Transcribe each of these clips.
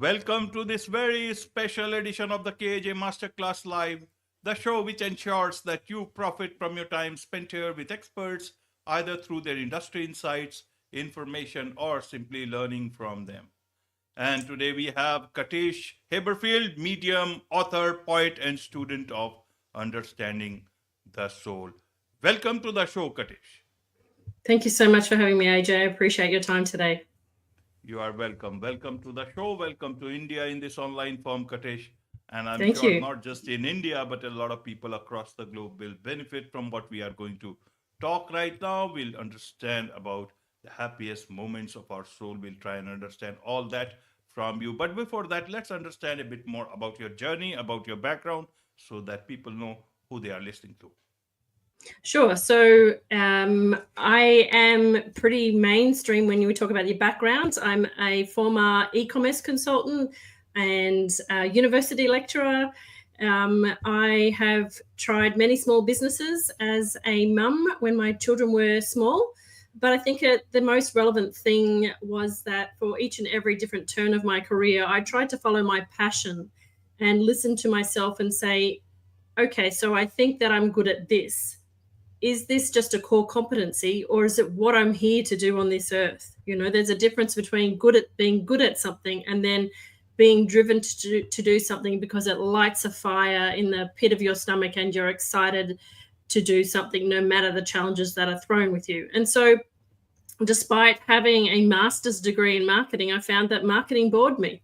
Welcome to this very special edition of the KJ Masterclass Live, the show which ensures that you profit from your time spent here with experts, either through their industry insights, information, or simply learning from them. And today we have Katische Haberfield, medium, author, poet, and student of understanding the soul. Welcome to the show, Katische. Thank you so much for having me, AJ. I appreciate your time today. You are welcome. Welcome to the show. Welcome to India in this online form, Katesh. And I'm Thank sure you. not just in India, but a lot of people across the globe will benefit from what we are going to talk right now. We'll understand about the happiest moments of our soul. We'll try and understand all that from you. But before that, let's understand a bit more about your journey, about your background, so that people know who they are listening to. Sure. So I am pretty mainstream when you talk about your background. I'm a former e-commerce consultant and university lecturer. I have tried many small businesses as a mum when my children were small. But I think the most relevant thing was that for each and every different turn of my career, I tried to follow my passion and listen to myself and say, okay, so I think that I'm good at this. Is this just a core competency, or is it what I'm here to do on this earth? You know, there's a difference between being good at something and then being driven to do something because it lights a fire in the pit of your stomach and you're excited to do something no matter the challenges that are thrown with you. And so despite having a master's degree in marketing, I found that marketing bored me.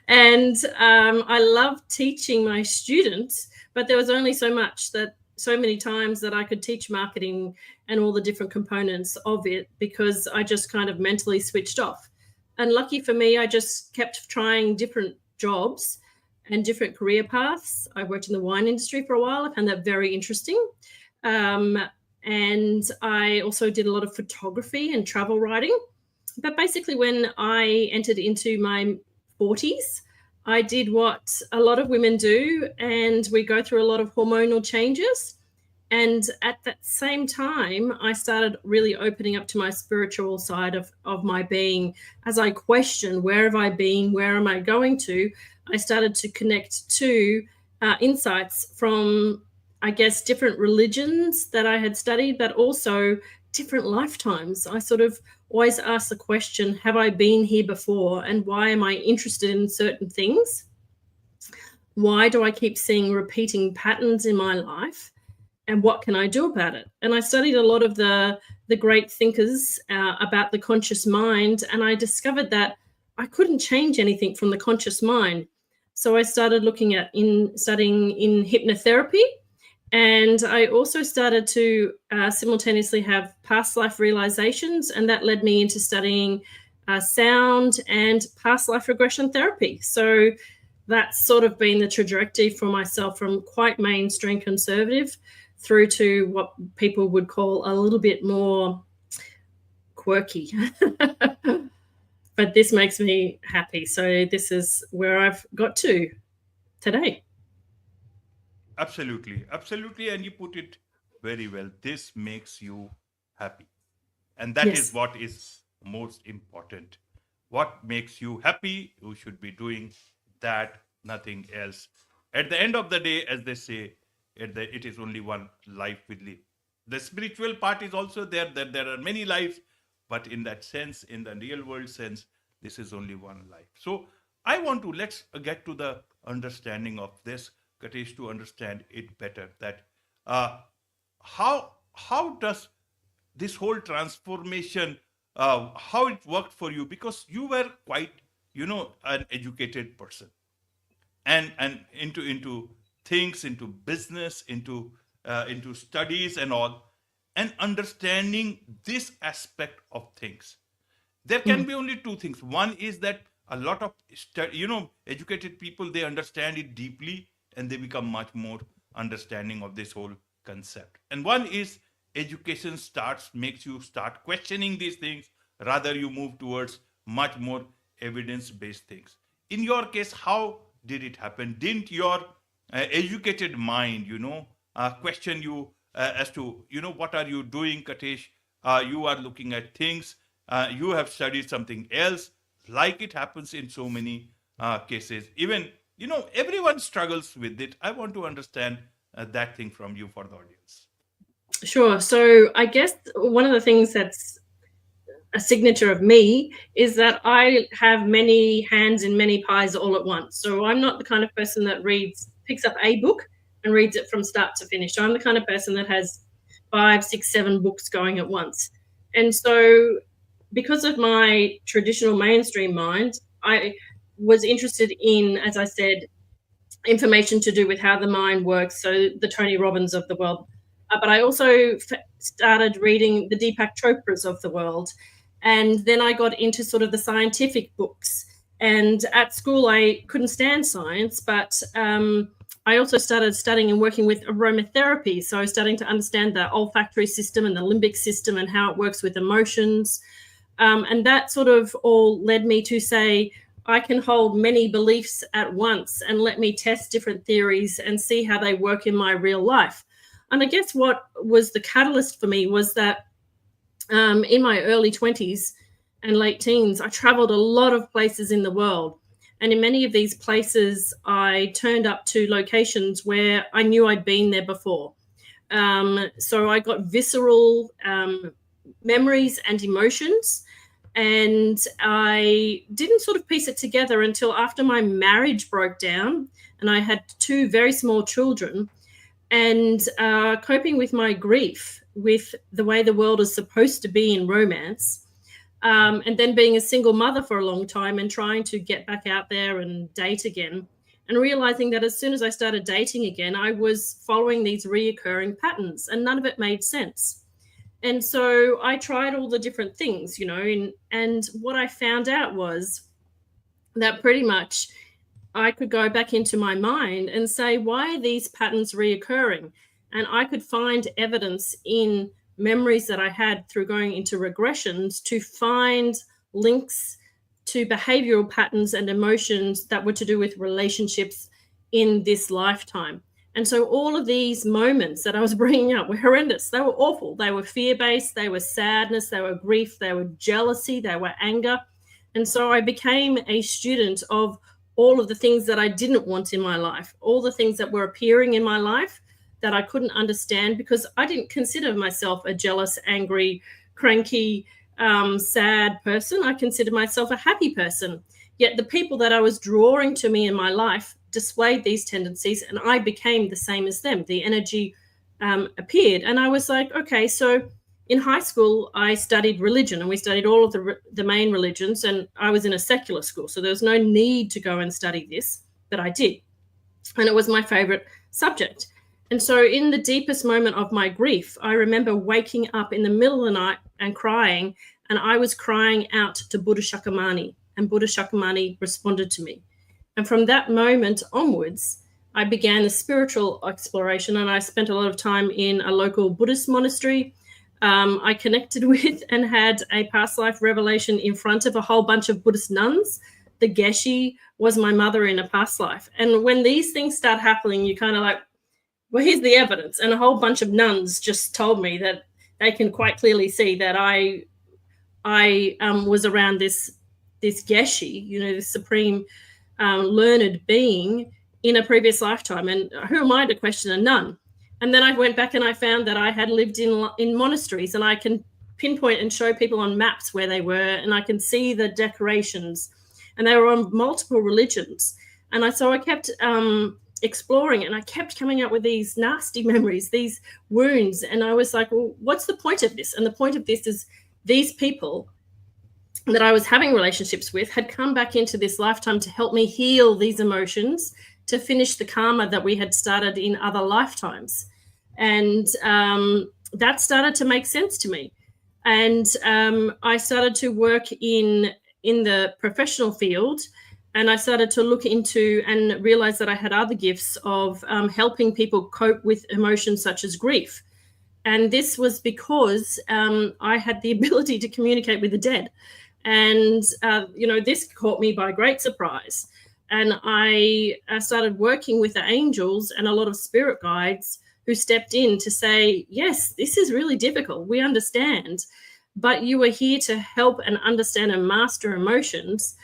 And I love teaching my students, but there was only so many times that I could teach marketing and all the different components of it because I just kind of mentally switched off. And lucky for me, I just kept trying different jobs and different career paths. I worked in the wine industry for a while. I found that very interesting. And I also did a lot of photography and travel writing. But basically, when I entered into my 40s, I did what a lot of women do, and we go through a lot of hormonal changes. And at that same time, I started really opening up to my spiritual side of my being. As I questioned, where have I been? Where am I going to? I started to connect to insights from, I guess, different religions that I had studied, but also different lifetimes. I sort of always ask the question, have I been here before? And why am I interested in certain things? Why do I keep seeing repeating patterns in my life? And what can I do about it? And I studied a lot of the great thinkers about the conscious mind, and I discovered that I couldn't change anything from the conscious mind. So I started looking at studying in hypnotherapy, and I also started to simultaneously have past life realizations, and that led me into studying sound and past life regression therapy. So that's sort of been the trajectory for myself from quite mainstream conservative through to what people would call a little bit more quirky. But this makes me happy. So this is where I've got to today. Absolutely. Absolutely. And you put it very well. This makes you happy. And that is Yes. what is most important. What makes you happy, you should be doing that, nothing else. At the end of the day, as they say, it is only one life we live. The spiritual part is also there, that there are many lives, but in that sense, in the real world sense, this is only one life. So let's get to the understanding of this, Katish, to understand it better. That uh, how does this whole transformation, how it worked for you, because you were quite, an educated person, and into things, into business, into studies and all, and understanding this aspect of things. There can Mm. be only two things. One is that a lot of educated people, they understand it deeply, and they become much more understanding of this whole concept. And one is education starts makes you start questioning these things, rather you move towards much more evidence based things. In your case, how did it happen? Didn't your educated mind question you as to what are you doing, Katesh? You are looking at things, you have studied something else, like it happens in so many cases. Even, everyone struggles with it. I want to understand that thing from you for the audience. Sure. So I guess one of the things that's a signature of me is that I have many hands in many pies all at once. So I'm not the kind of person that picks up a book and reads it from start to finish. I'm the kind of person that has 5, 6, 7 books going at once. And so because of my traditional mainstream mind, I was interested in, as I said, information to do with how the mind works. So the Tony Robbins of the world. But I also started reading the Deepak Chopras of the world. And then I got into sort of the scientific books. And at school, I couldn't stand science, but I also started studying and working with aromatherapy. So I was starting to understand the olfactory system and the limbic system and how it works with emotions. And that sort of all led me to say, I can hold many beliefs at once and let me test different theories and see how they work in my real life. And I guess what was the catalyst for me was that in my early 20s and late teens, I traveled a lot of places in the world. And in many of these places, I turned up to locations where I knew I'd been there before. So I got visceral memories and emotions. And I didn't sort of piece it together until after my marriage broke down and I had 2 very small children, and coping with my grief with the way the world is supposed to be in romance, and then being a single mother for a long time and trying to get back out there and date again, and realizing that as soon as I started dating again, I was following these reoccurring patterns and none of it made sense. And so I tried all the different things, and what I found out was that pretty much I could go back into my mind and say, why are these patterns reoccurring? And I could find evidence in memories that I had through going into regressions to find links to behavioral patterns and emotions that were to do with relationships in this lifetime. And so all of these moments that I was bringing up were horrendous. They were awful. They were fear-based. They were sadness. They were grief. They were jealousy. They were anger. And so I became a student of all of the things that I didn't want in my life, all the things that were appearing in my life that I couldn't understand because I didn't consider myself a jealous, angry, cranky, sad person. I considered myself a happy person. Yet the people that I was drawing to me in my life displayed these tendencies and I became the same as them. The energy appeared. And I was like, okay, so in high school, I studied religion and we studied all of the main religions, and I was in a secular school. So there was no need to go and study this, but I did. And it was my favorite subject. And so in the deepest moment of my grief, I remember waking up in the middle of the night and crying, and I was crying out to Buddha Shakyamuni, and Buddha Shakyamuni responded to me. And from that moment onwards, I began a spiritual exploration, and I spent a lot of time in a local Buddhist monastery. I connected with and had a past life revelation in front of a whole bunch of Buddhist nuns. The Geshe was my mother in a past life. And when these things start happening, you kind of like, well, here's the evidence. And a whole bunch of nuns just told me that they can quite clearly see that I was around this Geshe, this supreme learned being in a previous lifetime. And who am I to question a nun? And then I went back and I found that I had lived in monasteries, and I can pinpoint and show people on maps where they were, and I can see the decorations, and they were on multiple religions. And so I kept exploring, and I kept coming up with these nasty memories, these wounds. And I was like, well, what's the point of this? And the point of this is these people that I was having relationships with had come back into this lifetime to help me heal these emotions, to finish the karma that we had started in other lifetimes. And that started to make sense to me. And I started to work in the professional field, and I started to look into and realize that I had other gifts of helping people cope with emotions such as grief. And this was because I had the ability to communicate with the dead. And, this caught me by great surprise. And I started working with the angels and a lot of spirit guides who stepped in to say, yes, this is really difficult. We understand, but you are here to help and understand and master emotions.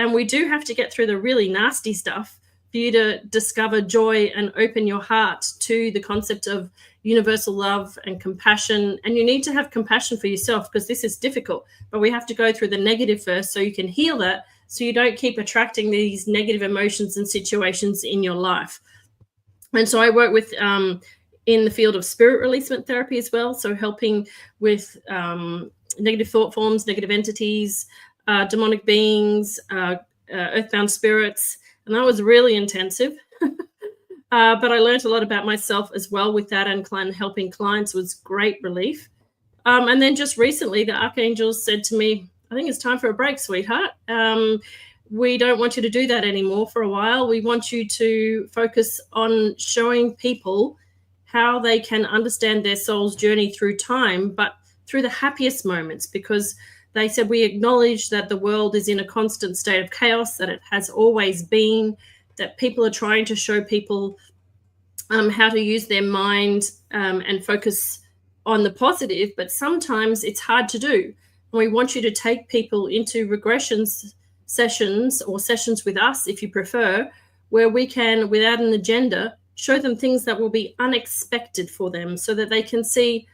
And we do have to get through the really nasty stuff for you to discover joy and open your heart to the concept of universal love and compassion. And you need to have compassion for yourself, because this is difficult, but we have to go through the negative first so you can heal that, so you don't keep attracting these negative emotions and situations in your life. And so I work with in the field of spirit releasement therapy as well, so helping with negative thought forms, negative entities, demonic beings, earthbound spirits, and that was really intensive. But I learned a lot about myself as well with that, and helping clients was great relief. And then just recently, the archangels said to me, I think it's time for a break, sweetheart. We don't want you to do that anymore for a while. We want you to focus on showing people how they can understand their soul's journey through time, but through the happiest moments, because they said we acknowledge that the world is in a constant state of chaos, that it has always been, that people are trying to show people how to use their mind and focus on the positive, but sometimes it's hard to do. And we want you to take people into regression sessions, or sessions with us if you prefer, where we can, without an agenda, show them things that will be unexpected for them, so that they can see,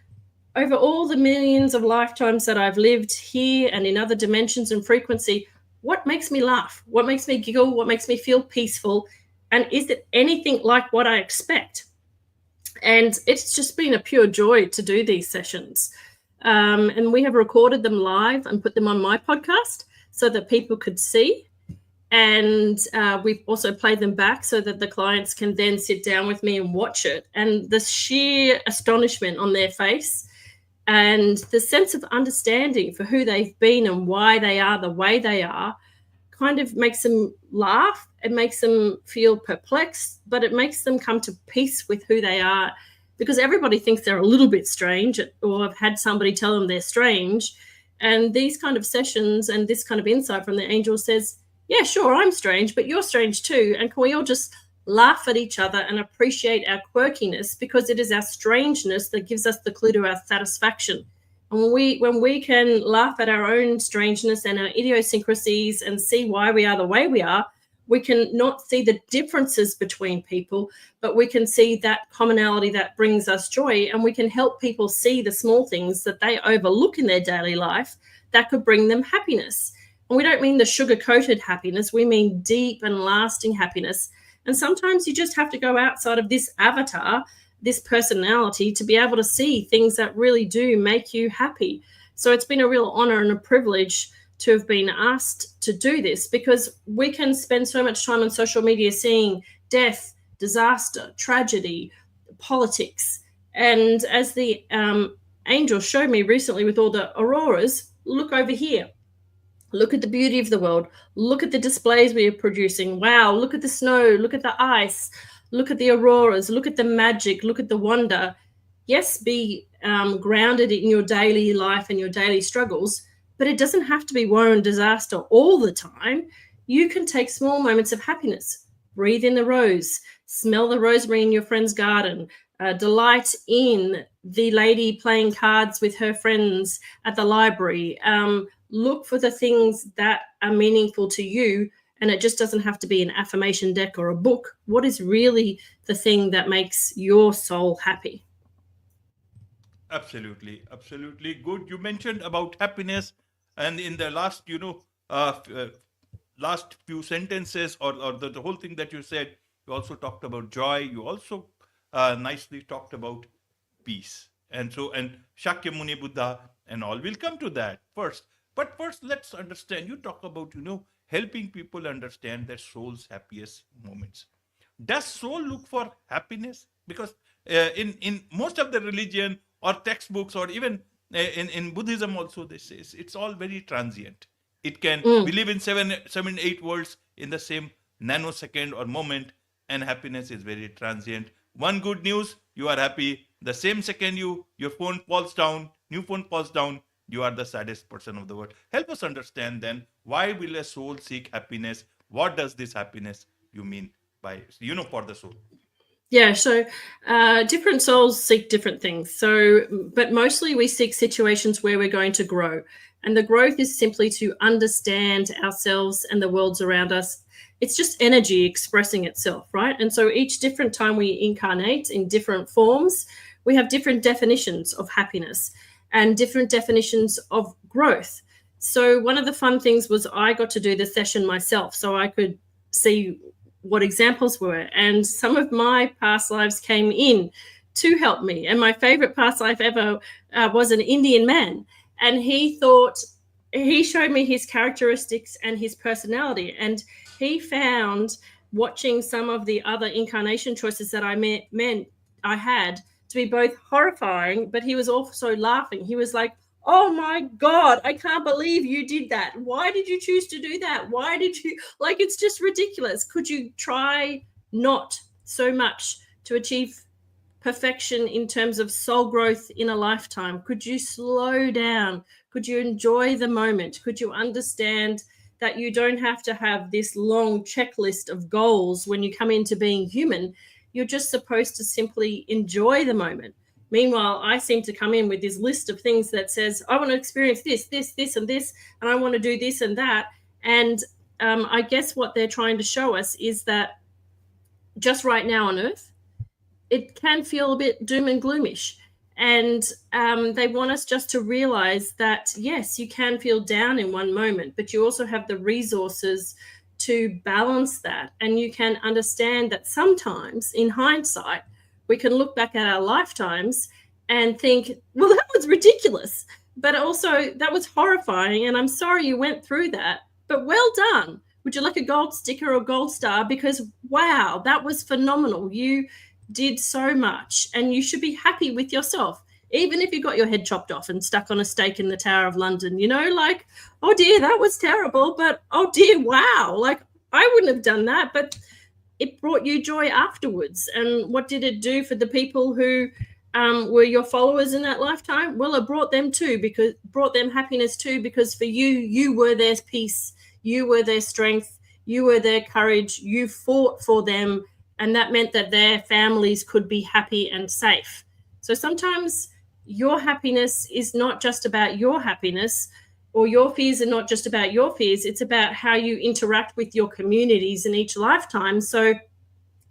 over all the millions of lifetimes that I've lived here and in other dimensions and frequency, what makes me laugh? What makes me giggle? What makes me feel peaceful? And is it anything like what I expect? And it's just been a pure joy to do these sessions. And we have recorded them live and put them on my podcast so that people could see. And we've also played them back so that the clients can then sit down with me and watch it. And the sheer astonishment on their face, and the sense of understanding for who they've been and why they are the way they are, kind of makes them laugh. It makes them feel perplexed, but it makes them come to peace with who they are, because everybody thinks they're a little bit strange, or have had somebody tell them they're strange. And these kind of sessions and this kind of insight from the angel says, yeah, sure, I'm strange, but you're strange too. And can we all just laugh at each other and appreciate our quirkiness, because it is our strangeness that gives us the clue to our satisfaction. And when we can laugh at our own strangeness and our idiosyncrasies and see why we are the way we are, we can not see the differences between people, but we can see that commonality that brings us joy, and we can help people see the small things that they overlook in their daily life that could bring them happiness. And we don't mean the sugar-coated happiness, we mean deep and lasting happiness. And sometimes you just have to go outside of this avatar, this personality, to be able to see things that really do make you happy. So it's been a real honor and a privilege to have been asked to do this, because we can spend so much time on social media seeing death, disaster, tragedy, politics. And as the angel showed me recently with all the auroras, look over here. Look at the beauty of the world. Look at the displays we are producing. Wow, look at the snow. Look at the ice. Look at the auroras. Look at the magic. Look at the wonder. Yes, be grounded in your daily life and your daily struggles, but it doesn't have to be woe and disaster all the time. You can take small moments of happiness. Breathe in the rose. Smell the rosemary in your friend's garden. Delight in the lady playing cards with her friends at the library. Look for the things that are meaningful to you, and it just doesn't have to be an affirmation deck or a book. What is really the thing that makes your soul happy? Absolutely, absolutely good. You mentioned about happiness, and in the last, last few sentences, or the whole thing that you said, you also talked about joy. You also nicely talked about peace, and Shakyamuni Buddha and all. We'll come to that first. But first, let's understand. You talk about helping people understand their soul's happiest moments. Does soul look for happiness? Because in most of the religion or textbooks, or even in Buddhism also, they say it's all very transient. It can, we live in seven, 8 worlds in the same nanosecond or moment, and happiness is very transient. One good news, you are happy. The same second your phone falls down, new phone falls down, you are the saddest person of the world. Help us understand then, why will a soul seek happiness? What does this happiness you mean by, for the soul? Yeah, so different souls seek different things. So, but mostly we seek situations where we're going to grow. And the growth is simply to understand ourselves and the worlds around us. It's just energy expressing itself, right? And so each different time we incarnate in different forms, we have different definitions of happiness and different definitions of growth. So one of the fun things was I got to do the session myself so I could see what examples were. And some of my past lives came in to help me. And my favorite past life ever was an Indian man. And he showed me his characteristics and his personality. And he found watching some of the other incarnation choices that I had to be both horrifying, but he was also laughing. He was like, oh my God, I can't believe you did that. Why did you choose to do that? Why did you, like, it's just ridiculous. Could you try not so much to achieve perfection in terms of soul growth in a lifetime? Could you slow down? Could you enjoy the moment? Could you understand that you don't have to have this long checklist of goals when you come into being human? You're just supposed to simply enjoy the moment. Meanwhile, I seem to come in with this list of things that says, I want to experience this, this, this, and this, and I want to do this and that. And I guess what they're trying to show us is that just right now on Earth, it can feel a bit doom and gloomish. And they want us just to realize that, yes, you can feel down in one moment, but you also have the resources to balance that. And you can understand that sometimes, in hindsight, we can look back at our lifetimes and think, well, that was ridiculous. But also, that was horrifying. And I'm sorry you went through that. But well done. Would you like a gold sticker or gold star? Because, wow, that was phenomenal. You did so much. And you should be happy with yourself. Even if you got your head chopped off and stuck on a stake in the Tower of London, like, oh dear, that was terrible. But, oh dear, wow. Like, I wouldn't have done that. But it brought you joy afterwards. And what did it do for the people who were your followers in that lifetime? Well, it brought them happiness too, because for you were their peace, you were their strength, you were their courage, you fought for them, and that meant that their families could be happy and safe. So sometimes your happiness is not just about your happiness, or your fears are not just about your fears. It's about how you interact with your communities in each lifetime. So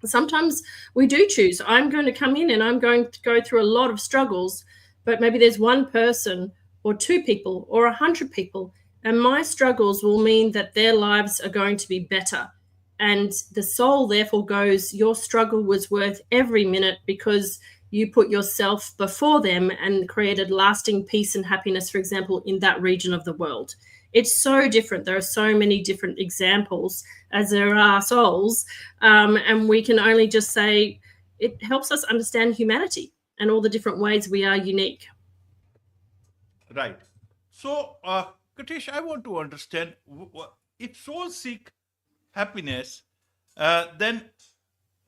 sometimes we do choose, I'm going to come in and I'm going to go through a lot of struggles, but maybe there's one person or two people or 100 people, and my struggles will mean that their lives are going to be better. And the soul therefore goes, your struggle was worth every minute because you put yourself before them and created lasting peace and happiness, for example, in that region of the world. It's so different. There are so many different examples as there are souls. And we can only just say it helps us understand humanity and all the different ways we are unique. Right. So, Katish, I want to understand if souls seek happiness, then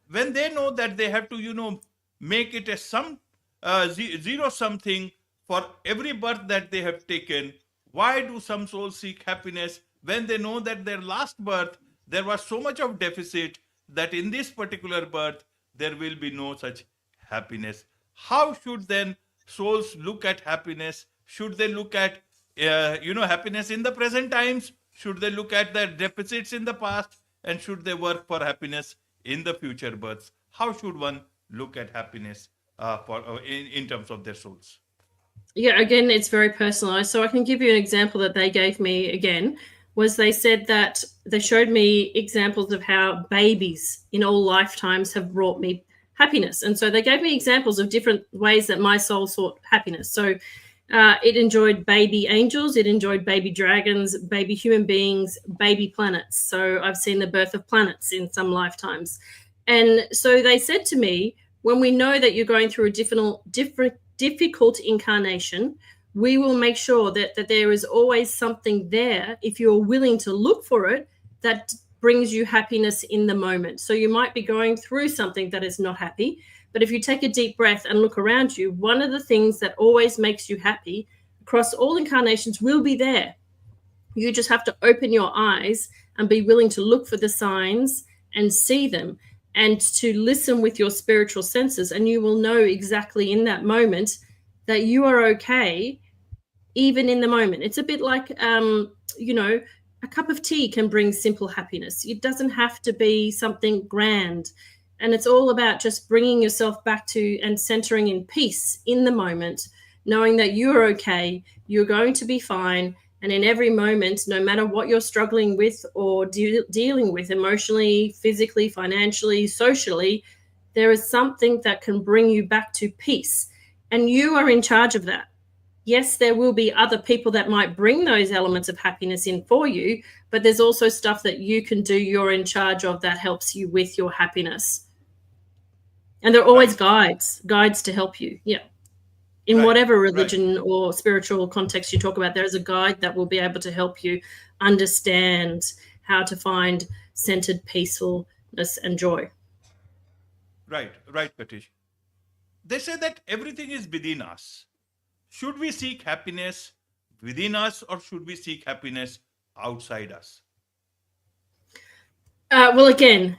when they know that they have to, make it a zero something for every birth that they have taken, why do some souls seek happiness when they know that their last birth there was so much of deficit that in this particular birth there will be no such happiness? How should then souls look at happiness? Should they look at happiness in the present times? Should they look at the deficits in the past? And should they work for happiness in the future births? How should one look at happiness in terms of their souls? Yeah, again, it's very personalized. So I can give you an example that they gave me again, was they said that they showed me examples of how babies in all lifetimes have brought me happiness. And so they gave me examples of different ways that my soul sought happiness. So it enjoyed baby angels, it enjoyed baby dragons, baby human beings, baby planets. So I've seen the birth of planets in some lifetimes. And so they said to me, when we know that you're going through a difficult incarnation, we will make sure that there is always something there, if you're willing to look for it, that brings you happiness in the moment. So you might be going through something that is not happy, but if you take a deep breath and look around you, one of the things that always makes you happy across all incarnations will be there. You just have to open your eyes and be willing to look for the signs and see them, and to listen with your spiritual senses, and you will know exactly in that moment that you are okay even in the moment. It's a bit like, you know, a cup of tea can bring simple happiness. It doesn't have to be something grand. And it's all about just bringing yourself back to and centering in peace in the moment, knowing that you're okay, you're going to be fine. And in every moment, no matter what you're struggling with or dealing with emotionally, physically, financially, socially, there is something that can bring you back to peace. And you are in charge of that. Yes, there will be other people that might bring those elements of happiness in for you, but there's also stuff that you can do, you're in charge of, that helps you with your happiness. And there are always Right, guides to help you. Yeah. In right, whatever right, religion or spiritual context you talk about, there is a guide that will be able to help you understand how to find centered peacefulness and joy. right, right, Katish. They say that everything is within us. Should we seek happiness within us or should we seek happiness outside us? Well, again,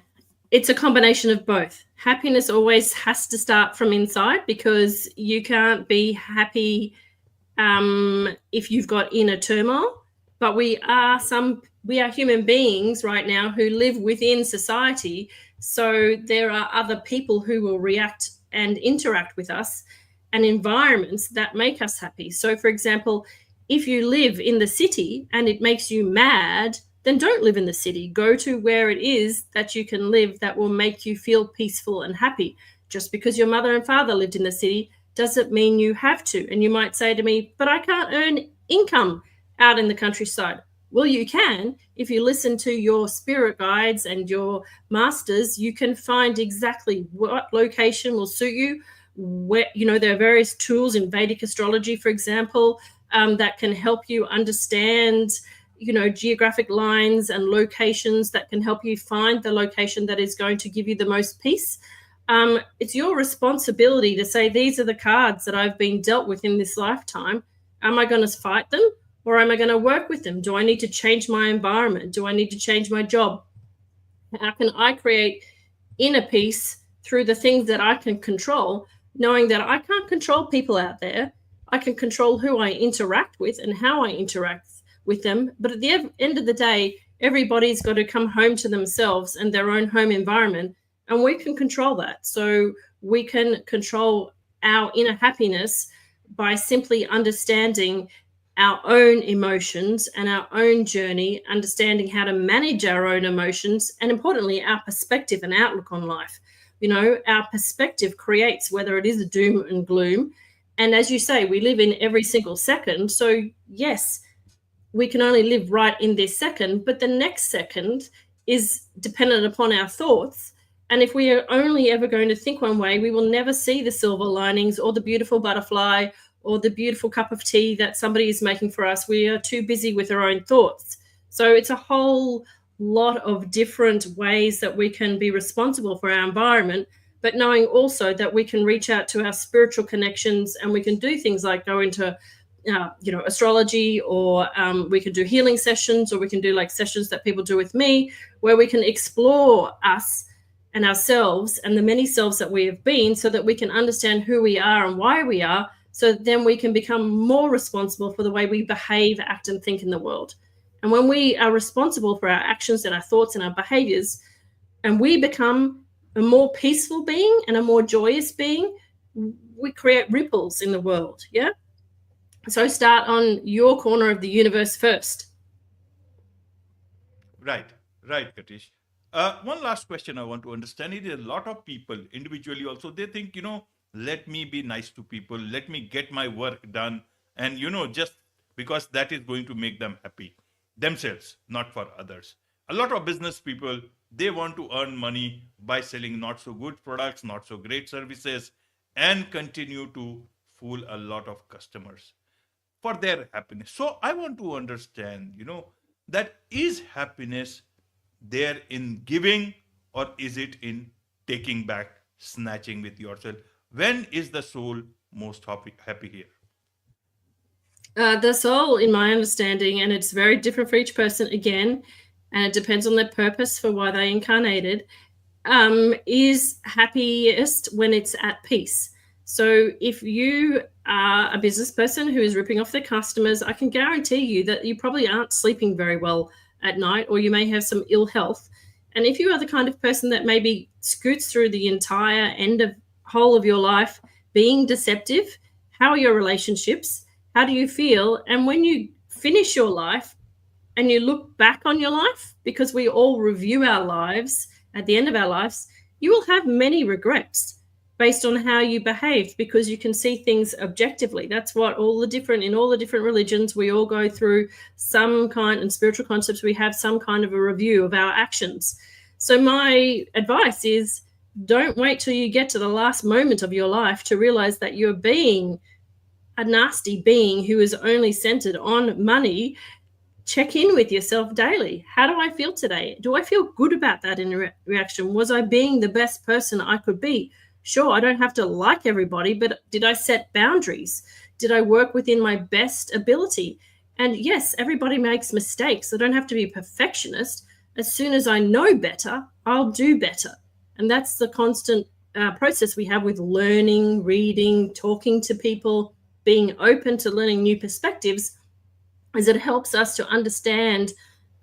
it's a combination of both. Happiness always has to start from inside, because you can't be happy if you've got inner turmoil. But we are human beings right now who live within society. So there are other people who will react and interact with us, and environments that make us happy. So, for example, if you live in the city and it makes you mad, then don't live in the city. Go to where it is that you can live that will make you feel peaceful and happy. Just because your mother and father lived in the city doesn't mean you have to. And you might say to me, but I can't earn income out in the countryside. Well, you can. If you listen to your spirit guides and your masters, you can find exactly what location will suit you. Where, you know, there are various tools in Vedic astrology, for example, that can help you understand, you know, geographic lines and locations that can help you find the location that is going to give you the most peace. It's your responsibility to say, these are the cards that I've been dealt with in this lifetime. Am I going to fight them, or am I going to work with them? Do I need to change my environment? Do I need to change my job? How can I create inner peace through the things that I can control, knowing that I can't control people out there? I can control who I interact with and how I interact with them. But at the end of the day, everybody's got to come home to themselves and their own home environment, and we can control that. So we can control our inner happiness by simply understanding our own emotions and our own journey, understanding how to manage our own emotions, and importantly, our perspective and outlook on life. You know, our perspective creates whether it is a doom and gloom. And as you say, we live in every single second. So, yes, we can only live right in this second, but the next second is dependent upon our thoughts. And if we are only ever going to think one way, we will never see the silver linings or the beautiful butterfly or the beautiful cup of tea that somebody is making for us. We are too busy with our own thoughts. So it's a whole lot of different ways that we can be responsible for our environment, but knowing also that we can reach out to our spiritual connections, and we can do things like go into astrology, or we can do healing sessions, or we can do like sessions that people do with me, where we can explore us and ourselves and the many selves that we have been, so that we can understand who we are and why we are, so then we can become more responsible for the way we behave, act, and think in the world. And when we are responsible for our actions and our thoughts and our behaviors, and we become a more peaceful being and a more joyous being, we create ripples in the world. Yeah. So start on your corner of the universe first. Right, right, Katish. One last question I want to understand is, a lot of people individually also, they think, let me be nice to people, let me get my work done, and just because that is going to make them happy themselves, not for others. A lot of business people, they want to earn money by selling not so good products, not so great services, and continue to fool a lot of customers for their happiness. So I want to understand, that is happiness there in giving, or is it in taking back, snatching with yourself? When is the soul most happy here? The soul, in my understanding, and it's very different for each person again, and it depends on their purpose for why they incarnated, is happiest when it's at peace. So if you are a business person who is ripping off their customers, I can guarantee you that you probably aren't sleeping very well at night, or you may have some ill health. And if you are the kind of person that maybe scoots through the entire whole of your life being deceptive, how are your relationships? How do you feel? And when you finish your life and you look back on your life, because we all review our lives at the end of our lives, you will have many regrets based on how you behaved, because you can see things objectively. That's what in all the different religions, we all go through some kind, and spiritual concepts, we have some kind of a review of our actions. So my advice is, don't wait till you get to the last moment of your life to realize that you're being a nasty being who is only centered on money. Check in with yourself daily. How do I feel today? Do I feel good about that reaction? Was I being the best person I could be? Sure, I don't have to like everybody, but did I set boundaries? Did I work within my best ability? And yes, everybody makes mistakes. I don't have to be a perfectionist. As soon as I know better, I'll do better. And that's the constant process we have with learning, reading, talking to people, being open to learning new perspectives, is it helps us to understand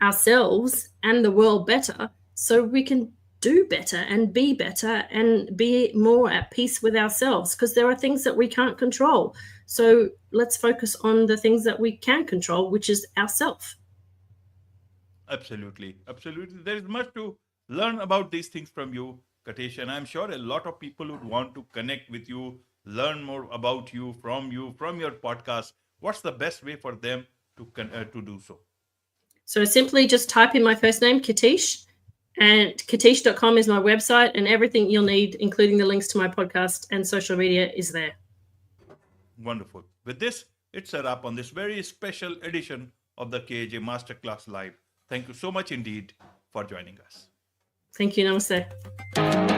ourselves and the world better, so we can do better and be more at peace with ourselves, because there are things that we can't control. So let's focus on the things that we can control, which is ourself. Absolutely. Absolutely. There is much to learn about these things from you, Katisha. And I'm sure a lot of people would want to connect with you, learn more about you, from your podcast. What's the best way for them to do so? So simply just type in my first name, Katish, and katische.com is my website, and everything you'll need, including the links to my podcast and social media, is there. Wonderful. With this, it's a wrap on this very special edition of the KJ Masterclass Live. Thank you so much indeed for joining us. Thank you. Namaste.